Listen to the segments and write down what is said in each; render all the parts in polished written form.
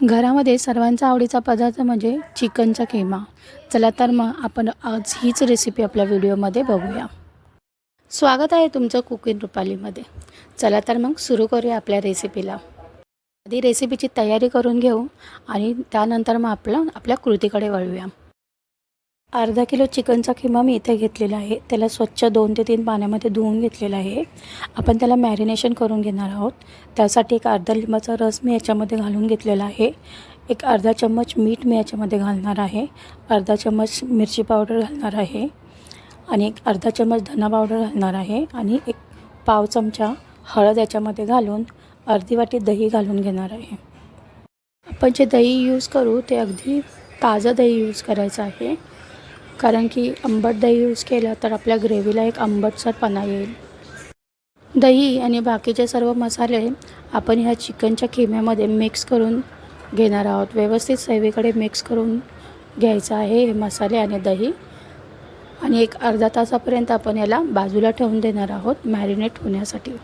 घरामध्ये सर्वांचा आवडीचा पदार्थ म्हणजे चिकनचा किमा. चला तर मग आपण आज हीच रेसिपी आपल्या व्हिडिओमध्ये बघूया. स्वागत आहे तुमचं कुकिंग रुपालीमध्ये. चला तर मग सुरू करूया आपल्या रेसिपीला. आधी रेसिपीची तयारी करून घेऊ आणि त्यानंतर मग आपल्या कृतीकडे वळूया. अर्धा किलो चिकनचा किमा मी इथे घेतलेला आहे. त्याला स्वच्छ 2 ते 3 पाण्यामध्ये धुवून घेतलेला आहे. आपण त्याला मॅरिनेशन करून घेणार आहोत. त्यासाठी एक अर्धा लिंबाचा रस मी याच्यामध्ये घालून घेतलेला आहे. एक अर्धा चम्मच मीठ मी याच्यामध्ये घालणार आहे. अर्धा चम्मच मिरची पावडर घालणार आहे आणि एक अर्धा चम्मच धना पावडर घालणार आहे आणि एक पाव चमचा हळद याच्यामध्ये घालून अर्धी वाटी दही घालून घेणार आहे. आपण जे दही यूज करू ते अगदी ताजं दही यूज करायचं आहे, कारण की आंबट दही यूज केलं तर आपल्या ग्रेव्हीला एक आंबटसरपणा येईल. दही आणि बाकीचे सर्व मसाले आपण ह्या चिकनच्या किम्यामध्ये मिक्स करून घेणार आहोत. व्यवस्थित सगळीकडे मिक्स करून घ्यायचं आहे हे मसाले आणि दही. आणि एक अर्धा तासापर्यंत आपण याला बाजूला ठेवून देणार आहोत मॅरिनेट होण्यासाठी.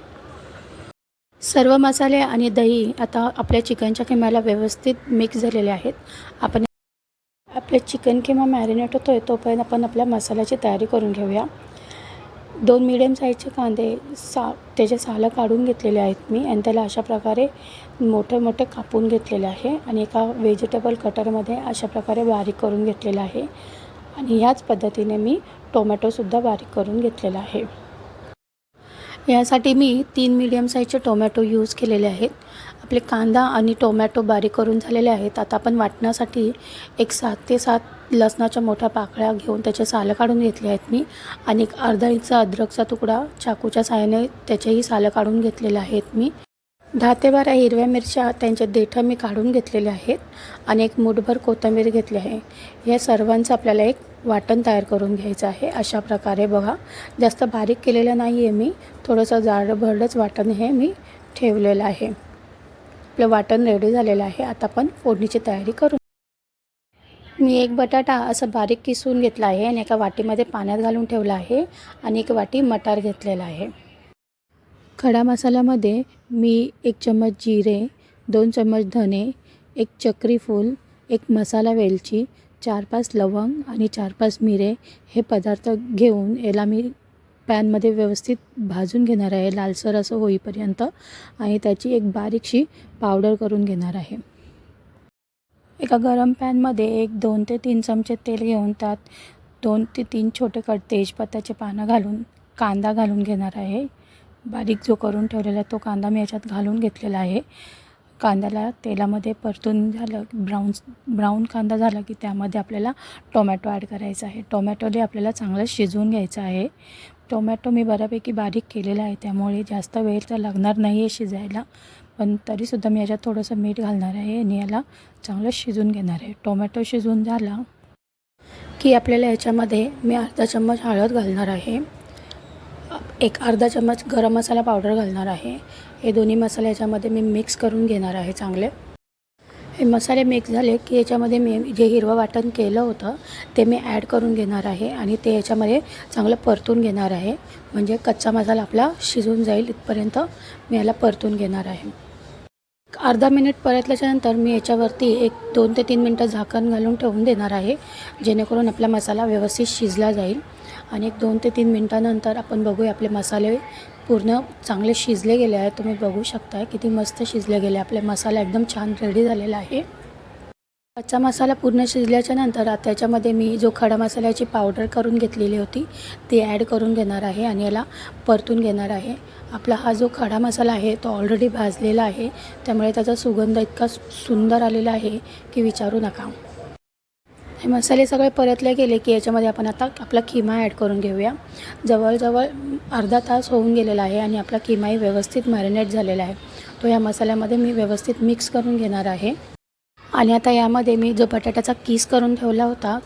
सर्व मसाले आणि दही आता आपल्या चिकनच्या किम्याला व्यवस्थित मिक्स झालेले आहेत. आपण आपले चिकन किमा मॅरिनेट होतो आहे तोपर्यंत आपण आपल्या मसाल्याची तयारी करून घेऊया. 2 मीडियम साईजचे कांदे त्याचे सालं काढून घेतलेले आहेत मी आणि त्याला अशा प्रकारे मोठे मोठे कापून घेतलेले आहे आणि एका व्हेजिटेबल कटरमध्ये अशा प्रकारे बारीक करून घेतलेलं आहे. आणि ह्याच पद्धतीने मी टोमॅटोसुद्धा बारीक करून घेतलेला आहे. यासाठी मी 3 मीडियम साईजचे टोमॅटो यूज केलेले आहेत. आपले कांदा आणि टोमॅटो बारीक करून झालेले आहेत. आता आपण वाटण्यासाठी एक 7 ते 7 लसणाच्या मोठ्या पाकळ्या घेऊन त्याचे सालं काढून घेतले आहेत मी आणि एक अर्धा इंच अद्रकचा तुकडा चाकूच्या साहाय्याने त्याचेही सालं काढून घेतलेले आहेत मी. 10 ते 12 हिरव्या मिरच्या त्यांचे देठं मी काढून घेतलेले आहेत आणि एक मूठभर कोथिंबीर घेतली आहे. या सर्वांचं आपल्याला एक वाटण तयार करून घ्यायचं आहे. अशा प्रकारे बघा, जास्त बारीक केलेलं नाही आहे मी, थोडंसं जाडभरडच वाटण हे मी ठेवलेलं आहे. आपलं वाटण रेडी झालेलं आहे. आता आपण फोडणीची तयारी करू. मी एक बटाटा असं बारीक किसून घेतला आहे आणि एका वाटीमध्ये पाण्यात घालून ठेवला आहे आणि एक वाटी मटार घेतलेला आहे. खडा मसाल्यामध्ये मी 1 चम्मच जिरे, 2 चम्मच धने, 1 चक्री फूल, 1 मसाला वेलची, 4-5 लवंग आणि 4-5 मिरे हे पदार्थ घेऊन याला मी पॅनमध्ये व्यवस्थित भाजून घेणार आहे लालसर असं होईपर्यंत आणि त्याची एक बारीकशी पावडर करून घेणार आहे. एका गरम पॅनमध्ये 2 ते 3 चमचे तेल घेऊन त्यात 2 ते 3 छोटे कट तेजपत्त्याचे पानं घालून कांदा घालून घेणार आहे. बारीक जो करून ठेवलेला तो कांदा मी याच्यात घालून घेतलेला आहे. कांद्याला तेलामध्ये परतून झालं, ब्राऊन कांदा झाला की त्यामध्ये आपल्याला टोमॅटो ॲड करायचा आहे. टोमॅटोले आपल्याला चांगलं शिजवून घ्यायचं आहे. टोमॅटो मी बऱ्यापैकी बारीक केलेला आहे त्यामुळे जास्त वेळ तर लागणार नाही आहे शिजायला, पण तरीसुद्धा मी याच्यात थोडंसं मीठ घालणार आहे आणि याला चांगलं शिजवून घेणार आहे. टोमॅटो शिजवून झाला की आपल्याला याच्यामध्ये मी अर्धा चम्मच हळद घालणार आहे. एक अर्धा चम्मच गरम मसाला पावडर घालणार आहे. हे दोन्ही मसाले याच्यामध्ये मी मिक्स करून घेणार आहे चांगले. हे मसाले मिक्स झाले की याच्यामध्ये मी जे हिरवं वाटण केलं होतं ते मी ॲड करून घेणार आहे आणि ते याच्यामध्ये चांगलं परतून घेणार आहे. म्हणजे कच्चा मसाला आपला शिजून जाईल इथपर्यंत मी याला परतून घेणार आहे. अर्धा मिनिट परतल्याच्यानंतर मी याच्यावरती एक 2 ते 3 मिनटं झाकण घालून ठेवून देणार आहे, जेणेकरून आपला मसाला व्यवस्थित शिजला जाईल. आणि एक 2 ते 3 मिनटानंतर आपण बघूया आपले मसाले पूर्ण चांगले शिजले गेले आहेत. तुम्ही बघू शकता किती मस्त शिजले गेले. आपले मसाला एकदम छान रेडी झालेला आहे. कच्चा मसाला पूर्ण शिजल्याच्यानंतर त्याच्यामध्ये मी जो खडा मसाल्याची पावडर करून घेतलेली होती ती ॲड करून घेणार आहे आणि याला परतून घेणार आहे. आपला हा जो खडा मसाला आहे तो ऑलरेडी भाजलेला आहे, त्यामुळे त्याचा सुगंध इतका सुंदर आलेला आहे की विचारू नका. हे मसाले सगळे परतले गेले की याच्यामध्ये आपण आता आपला किमा ॲड करून घेऊया. जवळजवळ अर्धा तास होऊन गेलेला आहे आणि आपला किमाही व्यवस्थित मॅरिनेट झालेला आहे. तो या मसाल्यामध्ये मी व्यवस्थित मिक्स करून घेणार आहे. आणि आता यामध्ये मी जो बटाट्याचा किस करून ठेवला होता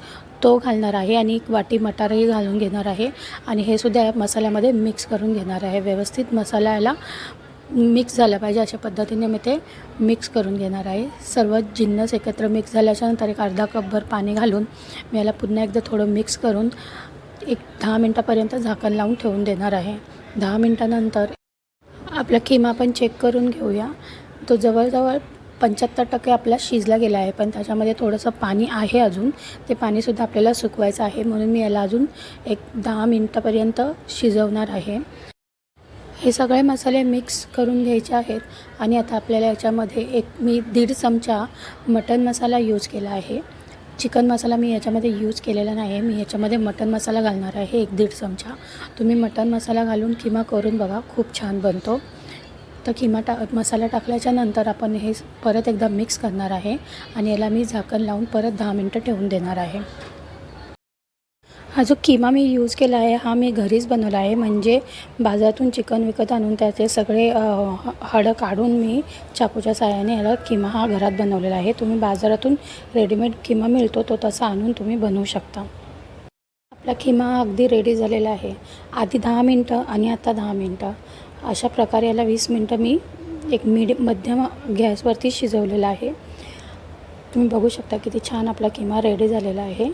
तो घालणार आहे आणि एक वाटी मटारही घालून घेणार आहे आणि हे सुद्धा या मसाल्यामध्ये मिक्स करून घेणार आहे. व्यवस्थित मसाला याला मिक्स झाला पाहिजे अशा पद्धतीने मी ते मिक्स करून घेणार आहे. सर्व जिन्नस एकत्र मिक्स झाल्याच्यानंतर एक अर्धा कपभर पाणी घालून मी याला पुन्हा एकदा थोडं मिक्स करून एक 10 मिनटापर्यंत झाकण लावून ठेवून देणार आहे. 10 मिनटानंतर आपला किमा आपण चेक करून घेऊया. तो जवळजवळ 75% आपला शिजला गेला आहे, पण त्याच्यामध्ये थोडंसं पाणी आहे अजून. ते पाणीसुद्धा आपल्याला सुकवायचं आहे, म्हणून मी याला अजून एक 10 मिनटापर्यंत शिजवणार आहे. हे सगळे मसाले मिक्स करून घ्यायचे आहेत आणि आता आपल्याला याच्यामध्ये मी 1.5 चमचा मटन मसाला यूज केला आहे. चिकन मसाला मी याच्यामध्ये यूज केलेला नाही आहे. मी याच्यामध्ये मटन मसाला घालणार आहे 1-1.5 चमचा. तुम्ही मटन मसाला घालून किमा करून बघा, खूप छान बनतो. तर किमा मसाला टाकल्याच्या नंतर आपण हे परत एकदा मिक्स करणार आहे आणि याला मी झाकण लावून परत 10 मिनटं ठेवून देणार आहे. हा जो किमा मी यूज केला आहे हा मी घरीच बनवला आहे. म्हणजे बाजारातून चिकन विकत आणून त्याचे सगळे हाडं काढून मी चाकूच्या साहाय्याने याला किमा हा घरात बनवलेला आहे. तुम्ही बाजारातून रेडीमेड किमा मिळतो तो तसा आणून तुम्ही बनवू शकता. आपला किमा अगदी रेडी झालेला आहे. आधी 10 मिनटं आणि आता 10 मिनटं अशा प्रकारे याला 20 मिनटं मी एक मध्यम गॅसवरती शिजवलेला आहे. तुम्ही बघू शकता किती छान आपला किमा रेडी झालेला आहे.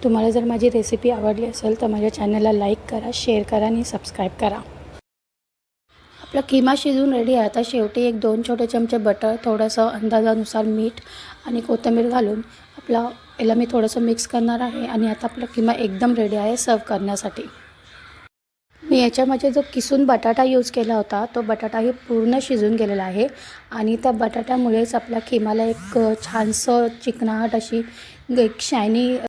तुम्हाला जर माझी रेसिपी आवडली असेल तर माझ्या चॅनलला लाईक करा, शेअर करा आणि सबस्क्राईब करा. आपला किमा शिजून रेडी आहे. आता शेवटी 1-2 छोटे चमचे बटर, थोडंसं अंदाजानुसार मीठ आणि कोथिंबीर घालून याला मी थोडंसं मिक्स करणार आहे आणि आता आपला किमा एकदम रेडी आहे सर्व करण्यासाठी. मी याच्यामध्ये जो किसून बटाटा यूज केला होता तो बटाटाही पूर्ण शिजून गेलेला आहे आणि त्या बटाट्यामुळेच आपल्या किमाला एक छानसं चिकनाट अशी एक शायनी